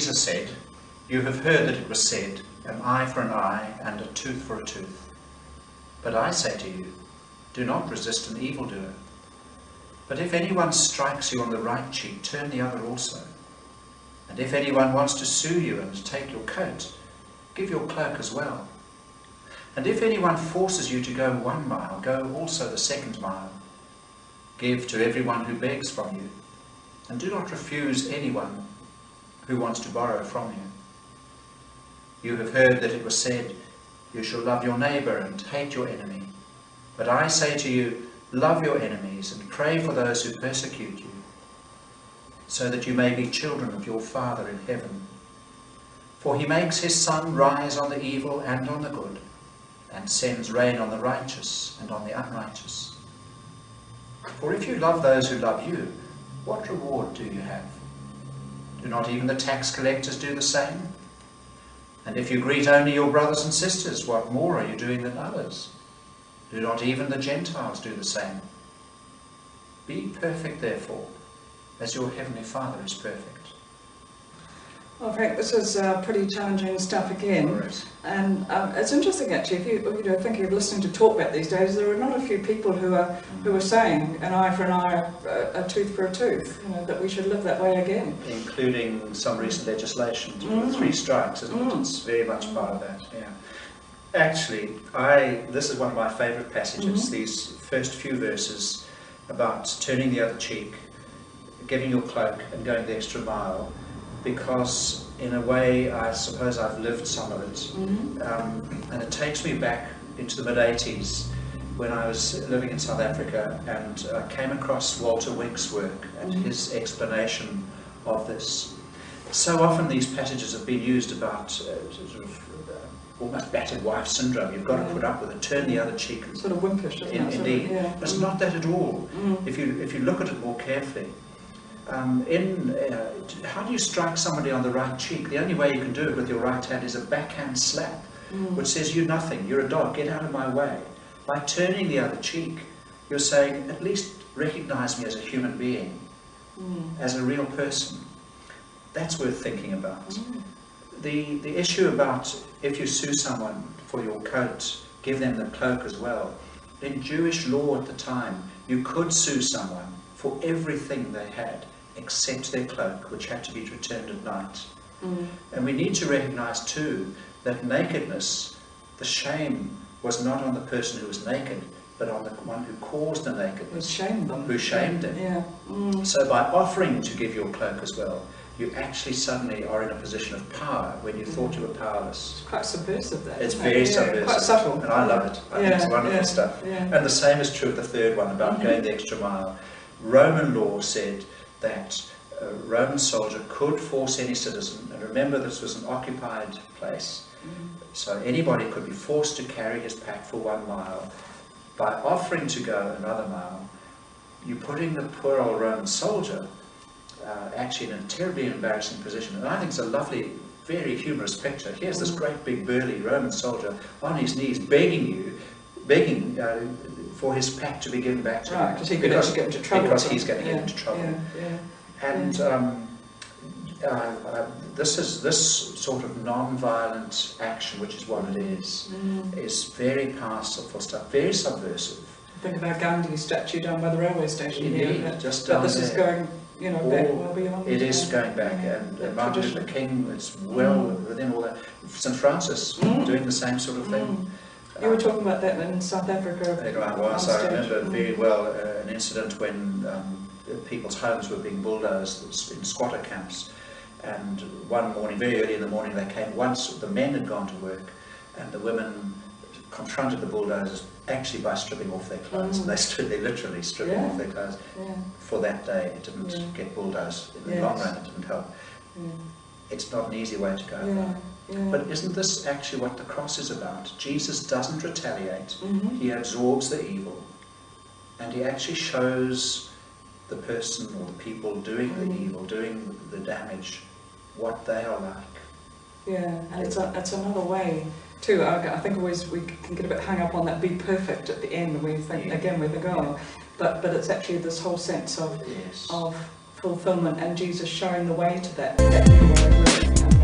Jesus said, "You have heard that it was said, an eye for an eye and a tooth for a tooth. But I say to you, do not resist an evildoer. But if anyone strikes you on the right cheek, turn the other also. And if anyone wants to sue you and take your coat, give your cloak as well. And if anyone forces you to go 1 mile, go also the 2nd mile. Give to everyone who begs from you, and do not refuse anyone who wants to borrow from you. You have heard that it was said, you shall love your neighbour and hate your enemy. But I say to you, love your enemies and pray for those who persecute you, so that you may be children of your Father in heaven. For he makes his sun rise on the evil and on the good, and sends rain on the righteous and on the unrighteous. For if you love those who love you, what reward do you have? Do not even the tax collectors do the same? And if you greet only your brothers and sisters, what more are you doing than others? Do not even the Gentiles do the same? Be perfect, therefore, as your heavenly Father is perfect. Well, Frank, this is pretty challenging stuff again. Right. And it's interesting actually, if you think of listening to talk about these days, there are not a few people who are saying an eye for an eye, a tooth for a tooth, that we should live that way again. Including some recent legislation to do 3 strikes, isn't it? It's very much part of that, yeah. Actually, this is one of my favourite passages, these first few verses about turning the other cheek, giving your cloak and going the extra mile, because in a way I suppose I've lived some of it, and it takes me back into the mid-80s when I was living in South Africa, and I came across Walter Wink's work and his explanation of this. So often these passages have been used about almost battered wife syndrome. You've got to put up with it, turn the other cheek. Sort of wimpish, isn't it? Indeed. But it's not that at all. If you look at it more carefully, how do you strike somebody on the right cheek? The only way you can do it with your right hand is a backhand slap, which says, you're nothing, you're a dog, get out of my way. By turning the other cheek, you're saying, at least recognize me as a human being, as a real person. That's worth thinking about. The issue about if you sue someone for your coat, give them the cloak as well. In Jewish law at the time, you could sue someone for everything they had except their cloak, which had to be returned at night. And we need to recognize too that nakedness, the shame, was not on the person who was naked, but on the one who caused the nakedness. Who shamed them. Yeah. So by offering to give your cloak as well, you actually suddenly are in a position of power when you thought you were powerless. It's quite subversive, that. It's very subversive. Quite subtle. And I love it. I think it's wonderful stuff. And the same is true of the third one, about going the extra mile. Roman law said that a Roman soldier could force any citizen, and remember this was an occupied place, so anybody could be forced to carry his pack for 1 mile. By offering to go another mile, you're putting the poor old Roman soldier actually in a terribly embarrassing position. And I think it's a lovely, very humorous picture. Here's this great big burly Roman soldier on his knees begging for his pack to be given back to him. Because he's going to get into trouble. Because he's going to get into trouble. And this sort of non-violent action, which is what it is very powerful stuff, very subversive. Think about Gandhi's statue down by the railway station. Indeed, just down this there. Is going, back well beyond. It is going back, and Martin Luther King, it's well within all that. St. Francis doing the same sort of thing. You were talking about that in South Africa. I was. I remember very well an incident when people's homes were being bulldozed in squatter camps, and one morning, very early in the morning, they came. Once the men had gone to work, and the women confronted the bulldozers actually by stripping off their clothes. And they stood there literally stripping off their clothes. For that day, it didn't get bulldozed. In the long run, it didn't help. It's not an easy way to go. But isn't this actually what the cross is about? Jesus doesn't retaliate. He absorbs the evil, and he actually shows the person or the people doing the evil, doing the damage, what they are like. And it's another way too. I think always we can get a bit hung up on that be perfect at the end, and we think again we're the goal. But it's actually this whole sense of fulfillment and Jesus showing the way to that new way of living.